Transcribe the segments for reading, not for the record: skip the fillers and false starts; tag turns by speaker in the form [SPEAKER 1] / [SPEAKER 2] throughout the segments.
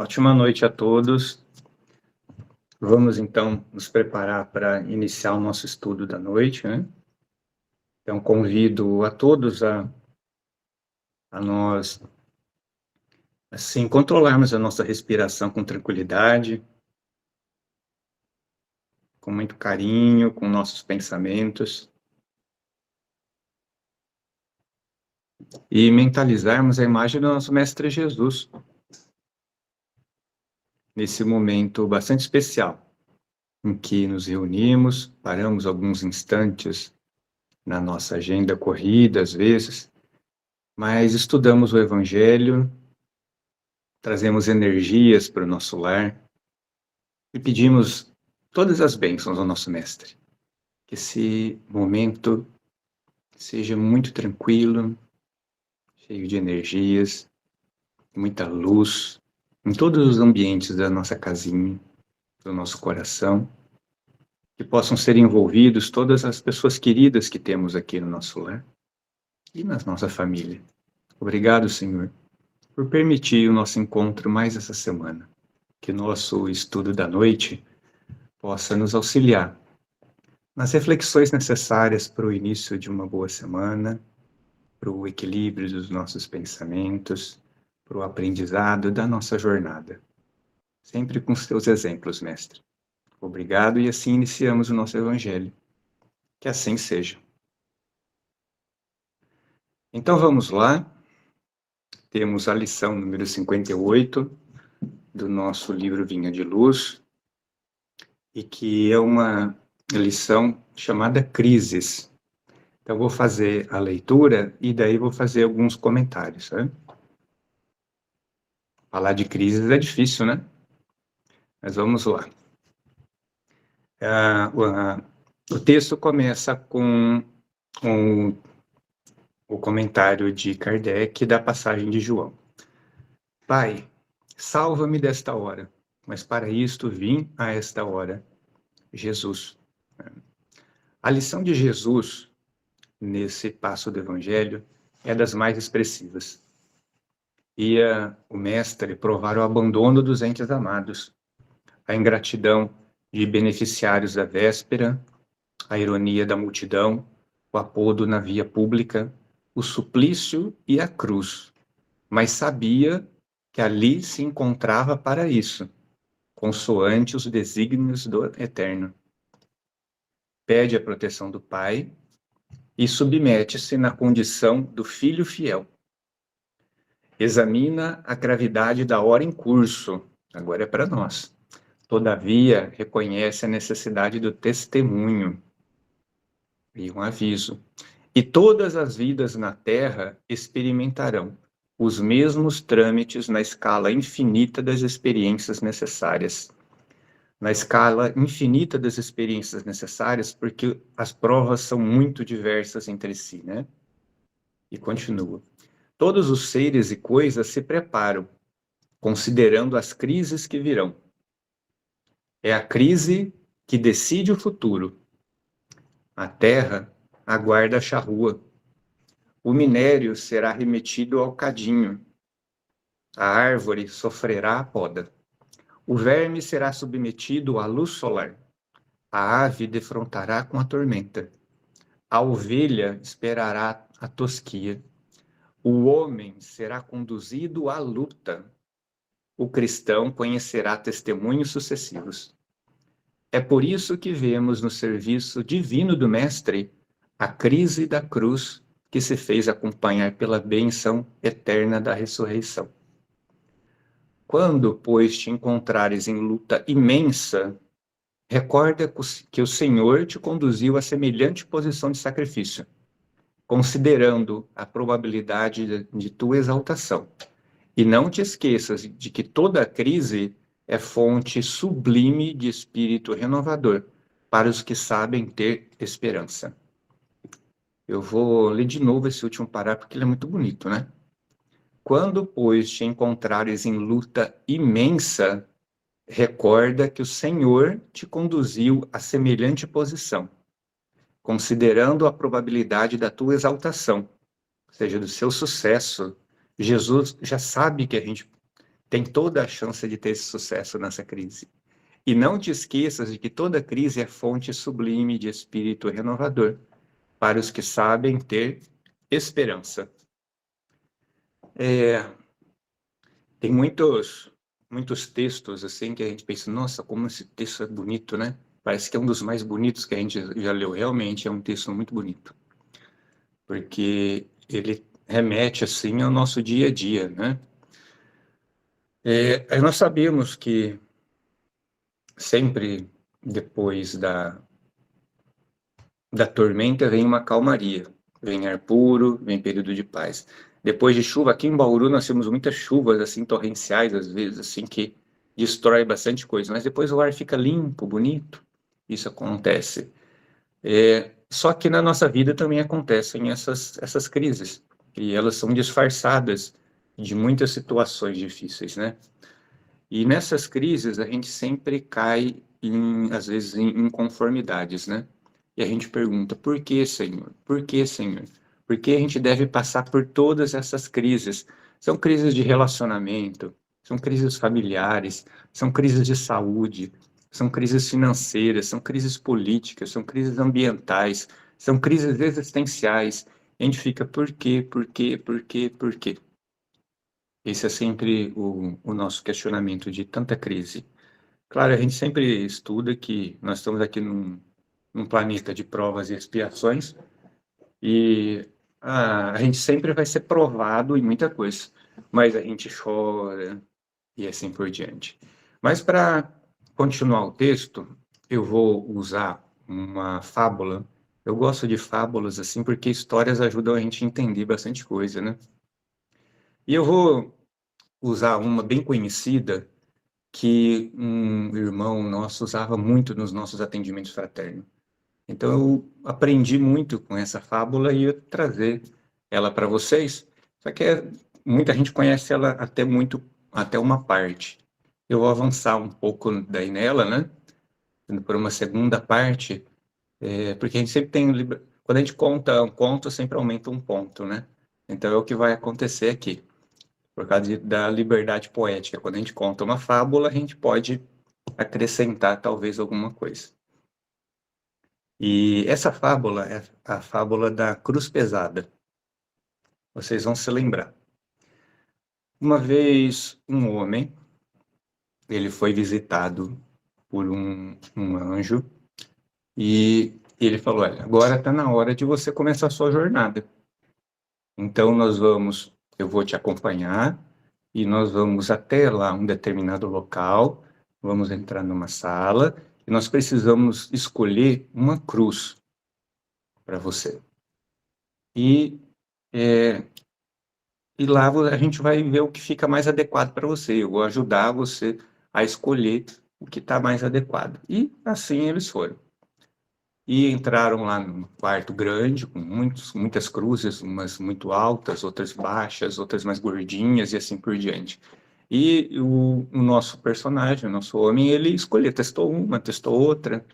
[SPEAKER 1] Ótima noite a todos. Vamos, então, nos preparar para iniciar o nosso estudo da noite, né? Então, convido a todos a nós, assim, controlarmos a nossa respiração com tranquilidade, com muito carinho, com nossos pensamentos, e mentalizarmos a imagem do nosso Mestre Jesus, nesse momento bastante especial, em que nos reunimos, paramos alguns instantes na nossa agenda corrida, às vezes, mas estudamos o Evangelho, trazemos energias para o nosso lar e pedimos todas as bênçãos ao nosso Mestre. Que esse momento seja muito tranquilo, cheio de energias, muita luz, em todos os ambientes da nossa casinha, do nosso coração, que possam ser envolvidos todas as pessoas queridas que temos aqui no nosso lar e na nossa família. Obrigado, Senhor, por permitir o nosso encontro mais essa semana. Que nosso estudo da noite possa nos auxiliar nas reflexões necessárias para o início de uma boa semana, para o equilíbrio dos nossos pensamentos, para o aprendizado da nossa jornada. Sempre com os teus exemplos, Mestre. Obrigado, e assim iniciamos o nosso Evangelho. Que assim seja. Então vamos lá. Temos a lição número 58 do nosso livro Vinha de Luz, e que é uma lição chamada Crises. Então, vou fazer a leitura e daí vou fazer alguns comentários. Né? Falar de crises é difícil, né? Mas vamos lá. O texto começa com o comentário de Kardec da passagem de João. Pai, salva-me desta hora, mas para isto vim a esta hora. Jesus. A lição de Jesus nesse passo do Evangelho é das mais expressivas. Ia o Mestre provar o abandono dos entes amados, a ingratidão de beneficiários da véspera, a ironia da multidão, o apodo na via pública, o suplício e a cruz, mas sabia que ali se encontrava para isso, consoante os desígnios do Eterno. Pede a proteção do Pai e submete-se na condição do filho fiel. Examina a gravidade da hora em curso, agora é para nós. Todavia, reconhece a necessidade do testemunho e um aviso. E todas as vidas na Terra experimentarão os mesmos trâmites na escala infinita das experiências necessárias. Na escala infinita das experiências necessárias, porque as provas são muito diversas entre si, né? E continua. Todos os seres e coisas se preparam, considerando as crises que virão. É a crise que decide o futuro. A terra aguarda a charrua. O minério será remetido ao cadinho. A árvore sofrerá a poda. O verme será submetido à luz solar. A ave defrontará com a tormenta. A ovelha esperará a tosquia. O homem será conduzido à luta. O cristão conhecerá testemunhos sucessivos. É por isso que vemos no serviço divino do Mestre a crise da cruz que se fez acompanhar pela bênção eterna da ressurreição. Quando, pois, te encontrares em luta imensa, recorda que o Senhor te conduziu a semelhante posição de sacrifício, considerando a probabilidade de tua exaltação. E não te esqueças de que toda crise é fonte sublime de espírito renovador para os que sabem ter esperança. Eu vou ler de novo esse último parágrafo, porque ele é muito bonito, né? Quando, pois, te encontrares em luta imensa, recorda que o Senhor te conduziu a semelhante posição, considerando a probabilidade da tua exaltação, ou seja, do seu sucesso. Jesus já sabe que a gente tem toda a chance de ter esse sucesso nessa crise. E não te esqueças de que toda crise é fonte sublime de espírito renovador para os que sabem ter esperança. Tem muitos textos assim que a gente pensa, nossa, como esse texto é bonito, né? Parece que é um dos mais bonitos que a gente já leu. Realmente é um texto muito bonito, porque ele remete assim ao nosso dia a dia, né? Aí nós sabemos que sempre depois da tormenta vem uma calmaria, vem ar puro, vem período de paz. Depois de chuva, aqui em Bauru nós temos muitas chuvas assim torrenciais às vezes, assim que destrói bastante coisa, mas depois o ar fica limpo, bonito. Isso acontece. Só que na nossa vida também acontecem essas crises, e elas são disfarçadas de muitas situações difíceis, né? E nessas crises a gente sempre cai às vezes, em inconformidades, né? E a gente pergunta, por que, Senhor? Por que, Senhor? Por que a gente deve passar por todas essas crises? São crises de relacionamento, são crises familiares, são crises de saúde, são crises financeiras, são crises políticas, são crises ambientais, são crises existenciais. A gente fica, por quê, por quê, por quê, por quê? Esse é sempre o nosso questionamento de tanta crise. Claro, a gente sempre estuda que nós estamos aqui num planeta de provas e expiações, e a gente sempre vai ser provado em muita coisa, mas a gente chora e assim por diante. Mas para continuar o texto, eu vou usar uma fábula. Eu gosto de fábulas assim porque histórias ajudam a gente a entender bastante coisa, né? E eu vou usar uma bem conhecida que um irmão nosso usava muito nos nossos atendimentos fraternos. Então, eu aprendi muito com essa fábula e eu trazer ela para vocês. Só que muita gente conhece ela até uma parte. Eu vou avançar um pouco daí nela, né? Indo por uma segunda parte, porque a gente sempre tem. Quando a gente conta um conto, sempre aumenta um ponto, né? Então, é o que vai acontecer aqui por causa da liberdade poética. Quando a gente conta uma fábula, a gente pode acrescentar talvez alguma coisa. E essa fábula é a fábula da cruz pesada. Vocês vão se lembrar. Uma vez, um homem, ele foi visitado por um anjo e ele falou, olha, agora está na hora de você começar a sua jornada. Então, eu vou te acompanhar e nós vamos até lá, um determinado local, vamos entrar numa sala e nós precisamos escolher uma cruz para você. E, é, e lá a gente vai ver o que fica mais adequado para você. Eu vou ajudar você a escolher o que está mais adequado. E assim eles foram. E entraram lá num quarto grande, com muitas cruzes, umas muito altas, outras baixas, outras mais gordinhas e assim por diante. E o nosso personagem, o nosso homem, ele escolheu, testou uma, testou outra,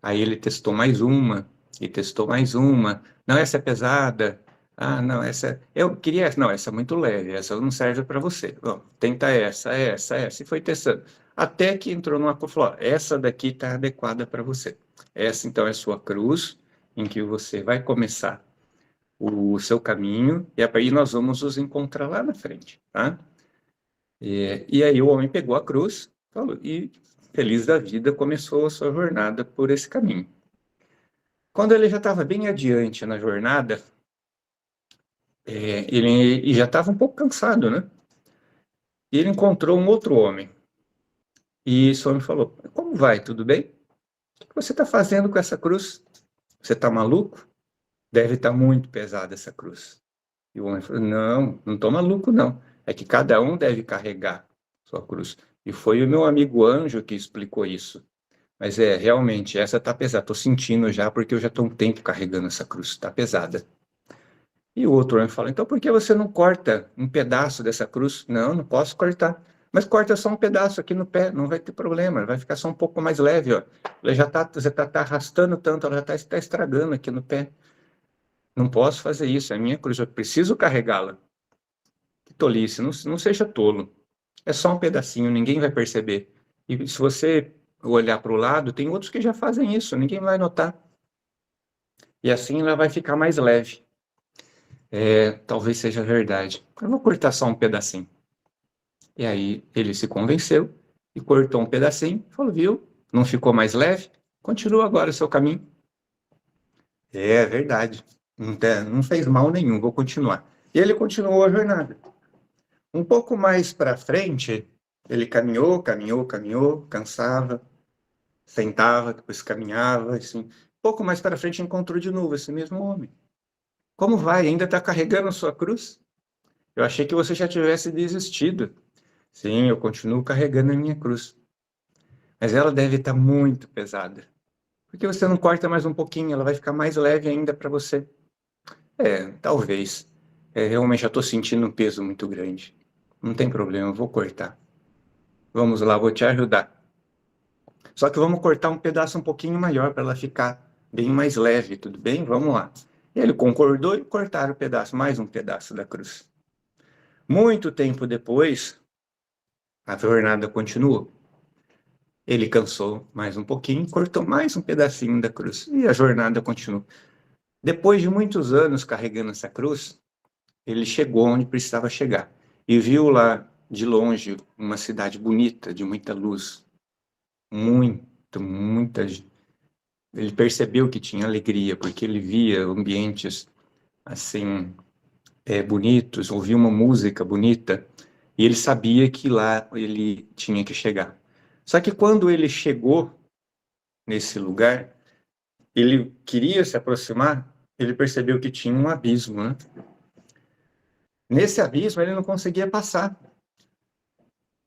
[SPEAKER 1] aí ele testou mais uma, e testou mais uma. Não, essa é pesada. Ah, não, essa. Eu queria essa. Não, essa é muito leve, essa não serve para você. Bom, tenta essa. E foi testando. Até que entrou numa coisa e falou: ó, essa daqui está adequada para você. Essa, então, é sua cruz, em que você vai começar o seu caminho, e aí nós vamos nos encontrar lá na frente, tá? E aí o homem pegou a cruz falou, e, feliz da vida, começou a sua jornada por esse caminho. Quando ele já estava bem adiante na jornada, ele já estava um pouco cansado, né? E ele encontrou um outro homem. E esse homem falou: como vai? Tudo bem? O que você está fazendo com essa cruz? Você está maluco? Deve estar muito pesada essa cruz. E o homem falou: não estou maluco, não. É que cada um deve carregar sua cruz. E foi o meu amigo Anjo que explicou isso. Mas realmente, essa está pesada. Estou sentindo já, porque eu já estou um tempo carregando essa cruz. Está pesada. E o outro homem fala, então por que você não corta um pedaço dessa cruz? Não, não posso cortar. Mas corta só um pedaço aqui no pé, não vai ter problema, vai ficar só um pouco mais leve, ó. Ela já tá, você está arrastando tanto, ela já está estragando aqui no pé. Não posso fazer isso, é a minha cruz, eu preciso carregá-la. Que tolice, não seja tolo. É só um pedacinho, ninguém vai perceber. E se você olhar para o lado, tem outros que já fazem isso, ninguém vai notar. E assim ela vai ficar mais leve. Talvez seja verdade. Eu vou cortar só um pedacinho. E aí ele se convenceu e cortou um pedacinho. Falou, viu? Não ficou mais leve? Continua agora o seu caminho. É verdade. Não fez mal nenhum, vou continuar. E ele continuou a jornada. Um pouco mais para frente, ele caminhou, caminhou, caminhou, cansava, sentava, depois caminhava, assim. Um pouco mais para frente encontrou de novo esse mesmo homem. Como vai? Ainda está carregando a sua cruz? Eu achei que você já tivesse desistido. Sim, eu continuo carregando a minha cruz. Mas ela deve estar muito pesada. Por que você não corta mais um pouquinho? Ela vai ficar mais leve ainda para você. Talvez. Realmente já estou sentindo um peso muito grande. Não tem problema, eu vou cortar. Vamos lá, vou te ajudar. Só que vamos cortar um pedaço um pouquinho maior para ela ficar bem mais leve, tudo bem? Vamos lá. Ele concordou e cortaram o pedaço, mais um pedaço da cruz. Muito tempo depois, a jornada continuou. Ele cansou mais um pouquinho, cortou mais um pedacinho da cruz e a jornada continuou. Depois de muitos anos carregando essa cruz, ele chegou onde precisava chegar e viu lá de longe uma cidade bonita, de muita luz, muita. Ele percebeu que tinha alegria porque ele via ambientes assim bonitos, ouvia uma música bonita e ele sabia que lá ele tinha que chegar. Só que quando ele chegou nesse lugar, ele queria se aproximar, ele percebeu que tinha um abismo, né? Nesse abismo ele não conseguia passar.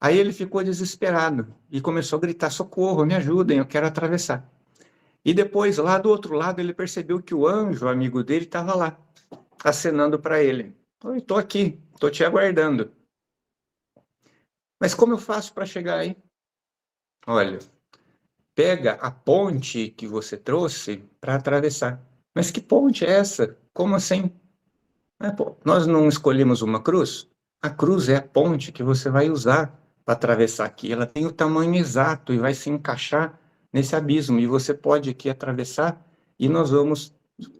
[SPEAKER 1] Aí ele ficou desesperado e começou a gritar: socorro, me ajudem, eu quero atravessar. E depois, lá do outro lado, ele percebeu que o anjo, amigo dele, estava lá, acenando para ele: oi, estou aqui, estou te aguardando. Mas como eu faço para chegar aí? Olha, pega a ponte que você trouxe para atravessar. Mas que ponte é essa? Como assim? Nós não escolhemos uma cruz? A cruz é a ponte que você vai usar para atravessar aqui. Ela tem o tamanho exato e vai se encaixar nesse abismo. E você pode aqui atravessar e nós vamos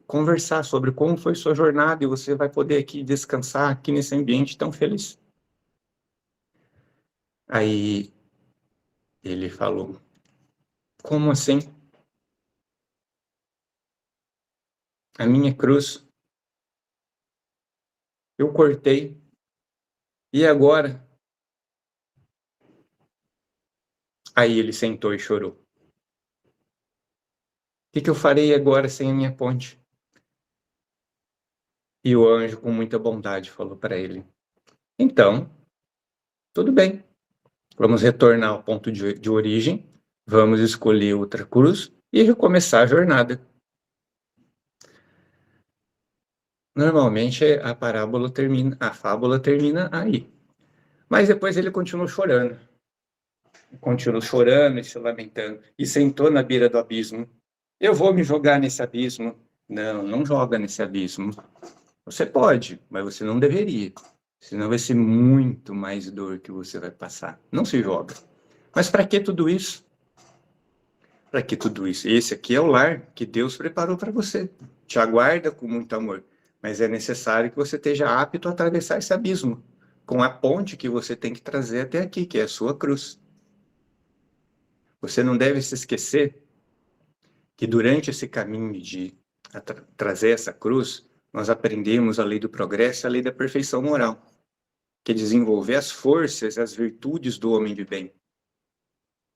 [SPEAKER 1] conversar sobre como foi sua jornada e você vai poder aqui descansar aqui nesse ambiente tão feliz. Aí ele falou: como assim? A minha cruz eu cortei e agora? Aí ele sentou e chorou. O que eu farei agora sem a minha ponte? E o anjo, com muita bondade, falou para ele: então, tudo bem, vamos retornar ao ponto de origem, vamos escolher outra cruz e recomeçar a jornada. Normalmente a fábula termina aí. Mas depois ele continuou chorando e se lamentando, e sentou na beira do abismo. Eu vou me jogar nesse abismo. Não, não joga nesse abismo. Você pode, mas você não deveria. Senão vai ser muito mais dor que você vai passar. Não se joga. Mas para que tudo isso? Para que tudo isso? Esse aqui é o lar que Deus preparou para você. Te aguarda com muito amor. Mas é necessário que você esteja apto a atravessar esse abismo com a ponte que você tem que trazer até aqui, que é a sua cruz. Você não deve se esquecer que durante esse caminho de trazer essa cruz, nós aprendemos a lei do progresso e a lei da perfeição moral, que é desenvolver as forças e as virtudes do homem de bem.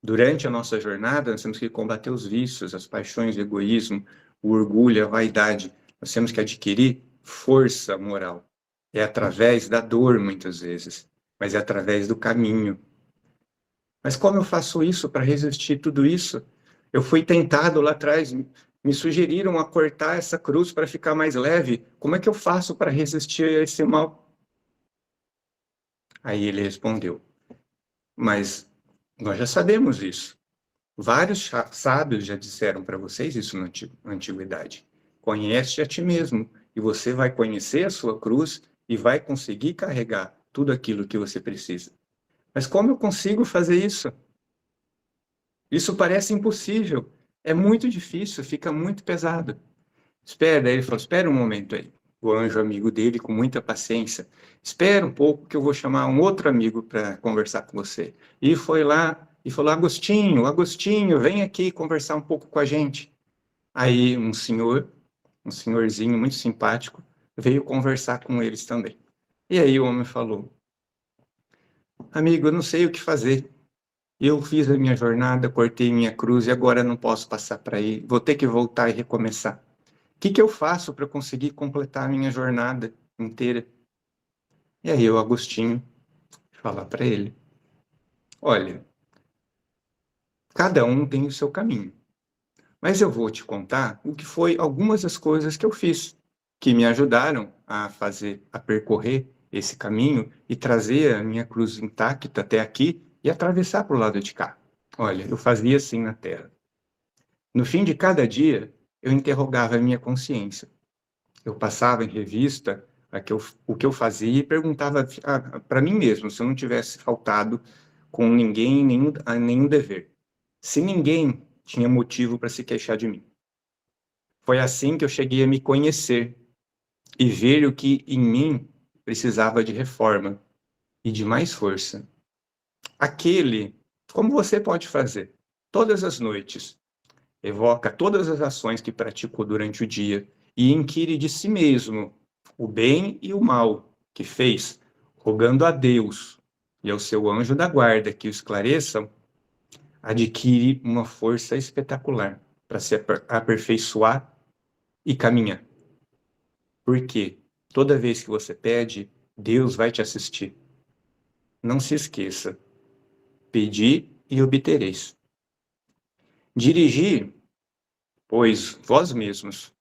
[SPEAKER 1] Durante a nossa jornada, nós temos que combater os vícios, as paixões, o egoísmo, o orgulho, a vaidade. Nós temos que adquirir força moral. É através da dor, muitas vezes, mas é através do caminho. Mas como eu faço isso para resistir tudo isso? Eu fui tentado lá atrás, me sugeriram a cortar essa cruz para ficar mais leve. Como é que eu faço para resistir a esse mal? Aí ele respondeu: mas nós já sabemos isso. Vários sábios já disseram para vocês isso na antiguidade. Conhece a ti mesmo e você vai conhecer a sua cruz e vai conseguir carregar tudo aquilo que você precisa. Mas como eu consigo fazer isso? Isso parece impossível. É muito difícil, fica muito pesado. Espera, daí ele falou, espera um momento aí. O anjo amigo dele, com muita paciência, espera um pouco que eu vou chamar um outro amigo para conversar com você. E foi lá e falou, Agostinho, Agostinho, vem aqui conversar um pouco com a gente. Aí um senhorzinho muito simpático, veio conversar com eles também. E aí o homem falou, amigo, eu não sei o que fazer. Eu fiz a minha jornada, cortei minha cruz e agora não posso passar para aí. Vou ter que voltar e recomeçar. O que que eu faço para conseguir completar a minha jornada inteira? E aí o Agostinho fala para ele: olha, cada um tem o seu caminho, mas eu vou te contar o que foi algumas das coisas que eu fiz que me ajudaram a percorrer esse caminho e trazer a minha cruz intacta até aqui e atravessar para o lado de cá. Olha, eu fazia assim na Terra. No fim de cada dia, eu interrogava a minha consciência. Eu passava em revista o que eu fazia e perguntava para mim mesmo se eu não tivesse faltado com ninguém, nenhum dever. Se ninguém tinha motivo para se queixar de mim. Foi assim que eu cheguei a me conhecer e ver o que em mim precisava de reforma e de mais força. Aquele, como você pode fazer, todas as noites, evoca todas as ações que praticou durante o dia e inquire de si mesmo o bem e o mal que fez, rogando a Deus e ao seu anjo da guarda que o esclareçam, adquire uma força espetacular para se aperfeiçoar e caminhar. Porque toda vez que você pede, Deus vai te assistir. Não se esqueça, pedi e obtereis. Dirigir, pois, vós mesmos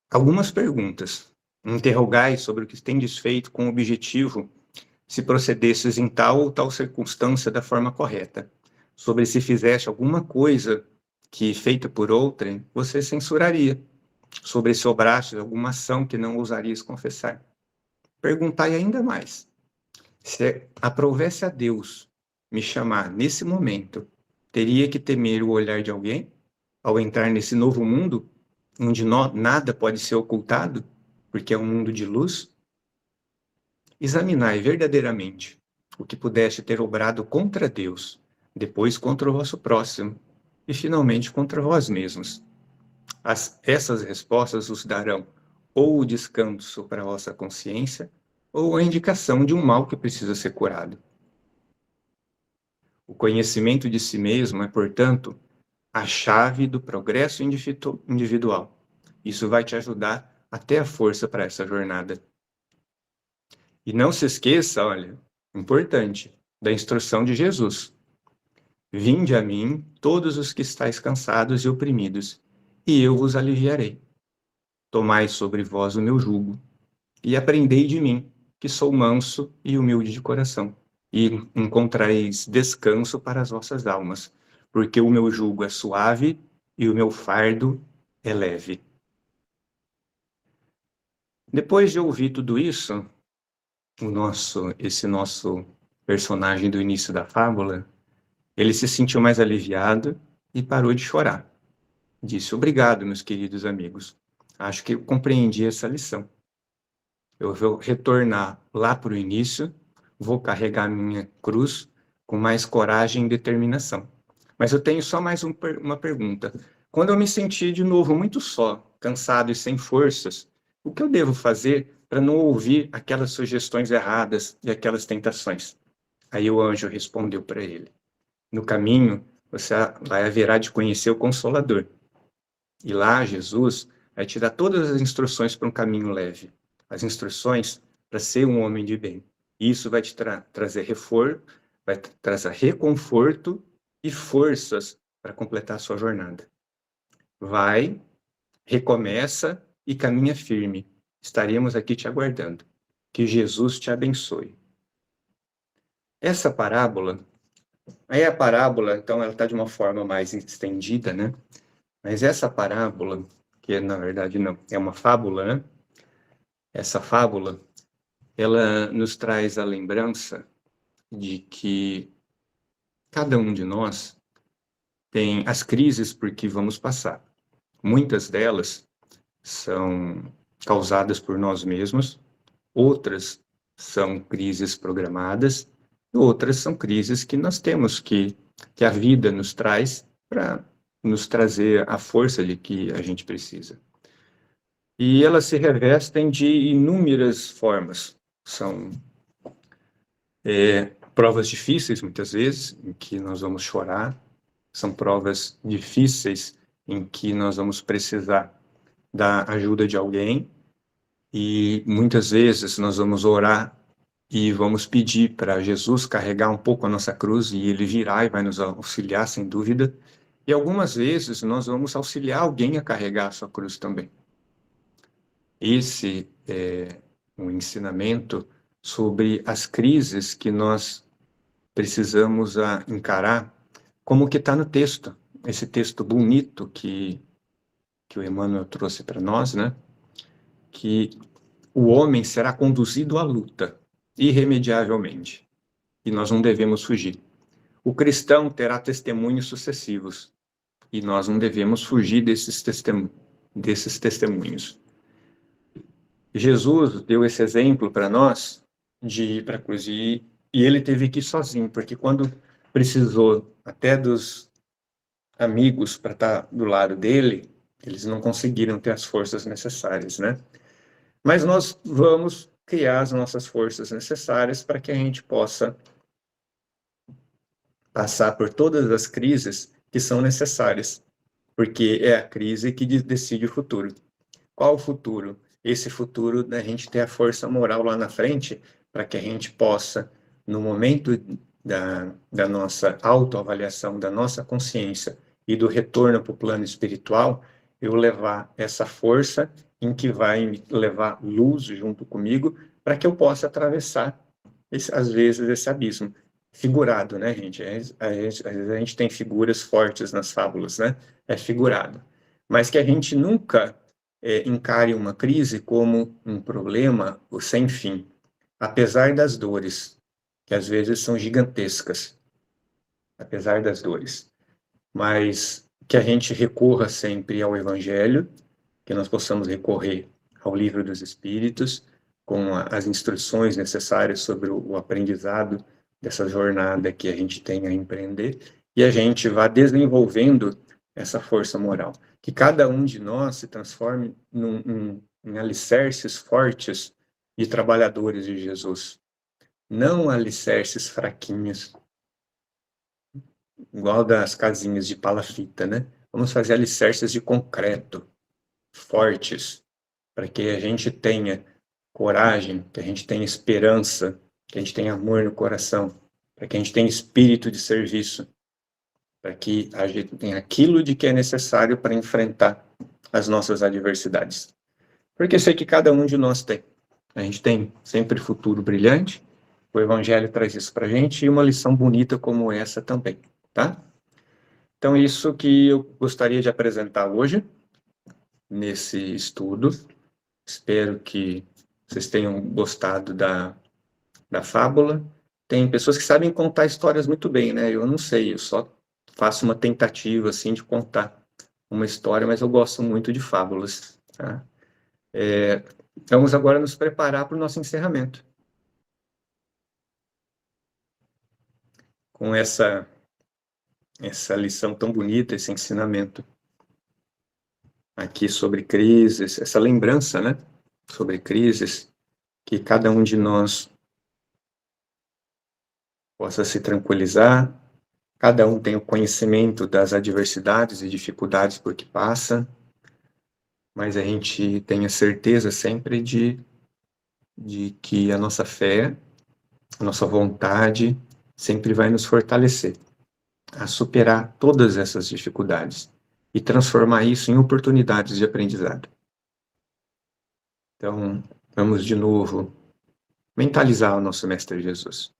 [SPEAKER 1] algumas perguntas. Interrogai sobre o que tendes feito com o objetivo, se procedesses em tal ou tal circunstância da forma correta. Sobre se fizeste alguma coisa que, feita por outrem, você censuraria. Sobre se obrastes alguma ação que não ousarias confessar. Perguntai ainda mais. Se aprovesse a Deus me chamar nesse momento, teria que temer o olhar de alguém ao entrar nesse novo mundo, onde nada pode ser ocultado, porque é um mundo de luz? Examinai verdadeiramente o que pudeste ter obrado contra Deus, depois contra o vosso próximo, e finalmente contra vós mesmos. Essas respostas os darão ou o descanso para a vossa consciência, ou a indicação de um mal que precisa ser curado. O conhecimento de si mesmo é, portanto, a chave do progresso individual. Isso vai te ajudar a ter a força para essa jornada. E não se esqueça, olha, importante, da instrução de Jesus. Vinde a mim, todos os que estáis cansados e oprimidos, e eu vos aliviarei. Tomai sobre vós o meu jugo, e aprendei de mim, que sou manso e humilde de coração, e encontrareis descanso para as vossas almas, porque o meu jugo é suave e o meu fardo é leve. Depois de ouvir tudo isso, esse nosso personagem do início da fábula, ele se sentiu mais aliviado e parou de chorar. Disse: obrigado, meus queridos amigos. Acho que eu compreendi essa lição. Eu vou retornar lá para o início, vou carregar minha cruz com mais coragem e determinação. Mas eu tenho só mais uma pergunta. Quando eu me sentir de novo muito só, cansado e sem forças, o que eu devo fazer para não ouvir aquelas sugestões erradas e aquelas tentações? Aí o anjo respondeu para ele: no caminho, você vai haverá de conhecer o Consolador. E lá, Jesus vai te dar todas as instruções para um caminho leve. As instruções para ser um homem de bem. E isso vai te trazer reforço, vai trazer reconforto e forças para completar a sua jornada. Vai, recomeça e caminha firme. Estaremos aqui te aguardando. Que Jesus te abençoe. Essa parábola, aí a parábola, então, ela está de uma forma mais estendida, né? Mas essa parábola, que na verdade não, é uma fábula, né? Essa fábula, ela nos traz a lembrança de que cada um de nós tem as crises por que vamos passar. Muitas delas são causadas por nós mesmos, outras são crises programadas, outras são crises que nós temos que a vida nos traz para nos trazer a força de que a gente precisa. E elas se revestem de inúmeras formas. São provas difíceis, muitas vezes, em que nós vamos chorar. São provas difíceis em que nós vamos precisar da ajuda de alguém. E muitas vezes nós vamos orar e vamos pedir para Jesus carregar um pouco a nossa cruz e ele virá e vai nos auxiliar, sem dúvida. E algumas vezes nós vamos auxiliar alguém a carregar a sua cruz também. Esse é um ensinamento sobre as crises que nós precisamos encarar, como que está no texto, esse texto bonito que o Emmanuel trouxe para nós, né? Que o homem será conduzido à luta, irremediavelmente, e nós não devemos fugir. O cristão terá testemunhos sucessivos, e nós não devemos fugir desses testemunhos. Jesus deu esse exemplo para nós de ir para a cruz, e ele teve que ir sozinho, porque quando precisou até dos amigos para estar do lado dele, eles não conseguiram ter as forças necessárias, né? Mas nós vamos criar as nossas forças necessárias para que a gente possa passar por todas as crises que são necessárias, porque é a crise que decide o futuro. Qual o futuro? Esse futuro da gente ter a força moral lá na frente, para que a gente possa, no momento da nossa autoavaliação, da nossa consciência e do retorno para o plano espiritual, eu levar essa força em que vai me levar luz junto comigo, para que eu possa atravessar, às vezes, esse abismo. Figurado, né, gente? Às vezes a gente tem figuras fortes nas fábulas, né? É figurado. Mas que a gente nunca encare uma crise como um problema sem fim, apesar das dores, que às vezes são gigantescas, apesar das dores. Mas que a gente recorra sempre ao Evangelho, que nós possamos recorrer ao Livro dos Espíritos, com as instruções necessárias sobre o aprendizado dessa jornada que a gente tem a empreender, e a gente vá desenvolvendo essa força moral. Que cada um de nós se transforme em alicerces fortes de trabalhadores de Jesus, não alicerces fraquinhos, igual das casinhas de palafita, né? Vamos fazer alicerces de concreto, fortes, para que a gente tenha coragem, que a gente tenha esperança, que a gente tenha amor no coração, para que a gente tenha espírito de serviço, para que a gente tenha aquilo de que é necessário para enfrentar as nossas adversidades. Porque sei que cada um de nós tem. A gente tem sempre futuro brilhante, o Evangelho traz isso para a gente, e uma lição bonita como essa também, tá? Então, isso que eu gostaria de apresentar hoje, nesse estudo. Espero que vocês tenham gostado da fábula. Tem pessoas que sabem contar histórias muito bem, né? Eu não sei, eu só faço uma tentativa, assim, de contar uma história, mas eu gosto muito de fábulas, tá? Vamos agora nos preparar para o nosso encerramento. Com essa lição tão bonita, esse ensinamento aqui sobre crises, essa lembrança, né? Sobre crises, que cada um de nós possa se tranquilizar, cada um tem o conhecimento das adversidades e dificuldades por que passa, mas a gente tenha certeza sempre de que a nossa fé, a nossa vontade, sempre vai nos fortalecer a superar todas essas dificuldades e transformar isso em oportunidades de aprendizado. Então, vamos de novo mentalizar o nosso Mestre Jesus.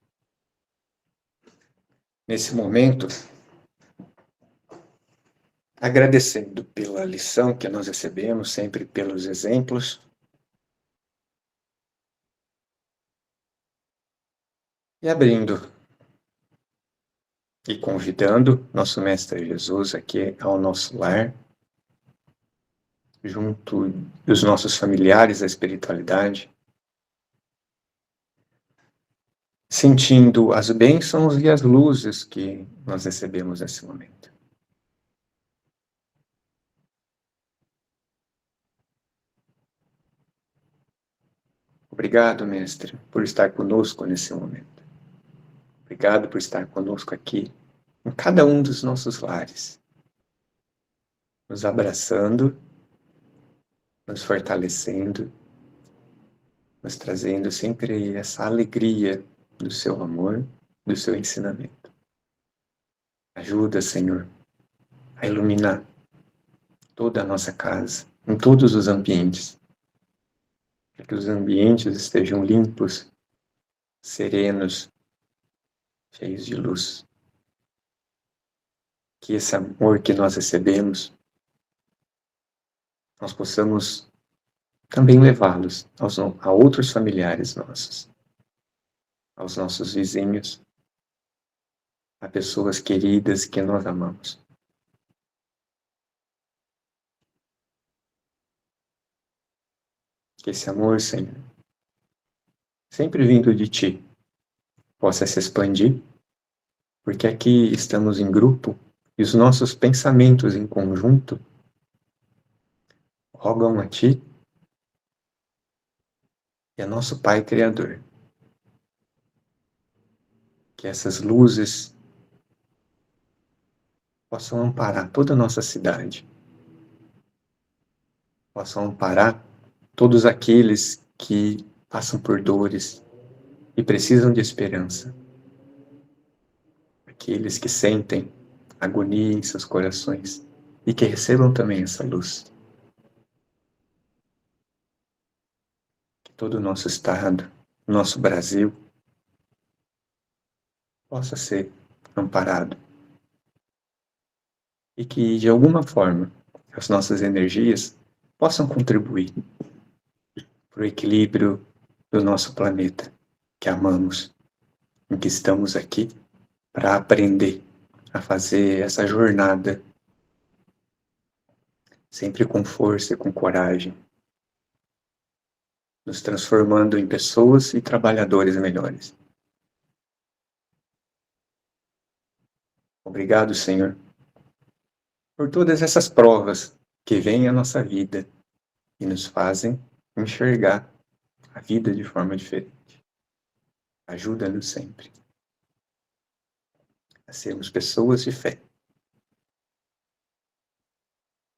[SPEAKER 1] Nesse momento, agradecendo pela lição que nós recebemos, sempre pelos exemplos, E abrindo e convidando nosso Mestre Jesus aqui ao nosso lar, junto dos nossos familiares da espiritualidade, sentindo as bênçãos e as luzes que nós recebemos nesse momento. Obrigado, Mestre, por estar conosco nesse momento. Obrigado por estar conosco aqui, em cada um dos nossos lares, nos abraçando, nos fortalecendo, nos trazendo sempre essa alegria do seu amor, do seu ensinamento. Ajuda, Senhor, a iluminar toda a nossa casa, em todos os ambientes, para que os ambientes estejam limpos, serenos, cheios de luz. Que esse amor que nós recebemos, nós possamos também levá-los a outros familiares nossos, aos nossos vizinhos, a pessoas queridas que nós amamos. Que esse amor, Senhor, sempre vindo de Ti, possa se expandir, porque aqui estamos em grupo e os nossos pensamentos em conjunto rogam a Ti e a nosso Pai Criador. Que essas luzes possam amparar toda a nossa cidade, possam amparar todos aqueles que passam por dores e precisam de esperança, aqueles que sentem agonia em seus corações e que recebam também essa luz. Que todo o nosso estado, nosso Brasil, possa ser amparado e que, de alguma forma, as nossas energias possam contribuir para o equilíbrio do nosso planeta, que amamos, em que estamos aqui para aprender a fazer essa jornada sempre com força e com coragem, nos transformando em pessoas e trabalhadores melhores. Obrigado, Senhor, por todas essas provas que vêm à nossa vida e nos fazem enxergar a vida de forma diferente. Ajuda-nos sempre a sermos pessoas de fé.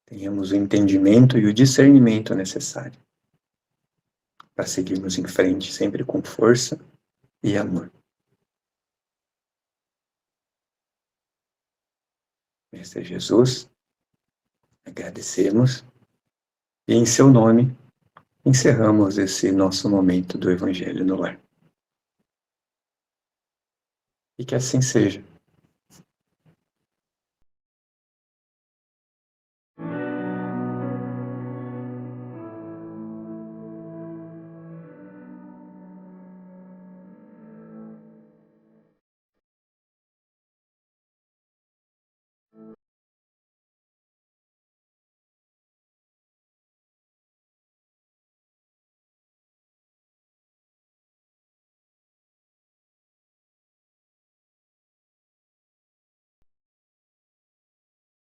[SPEAKER 1] Tenhamos o entendimento e o discernimento necessário para seguirmos em frente, sempre com força e amor. Mestre Jesus, agradecemos e, em seu nome, encerramos esse nosso momento do Evangelho no Lar. E que assim seja.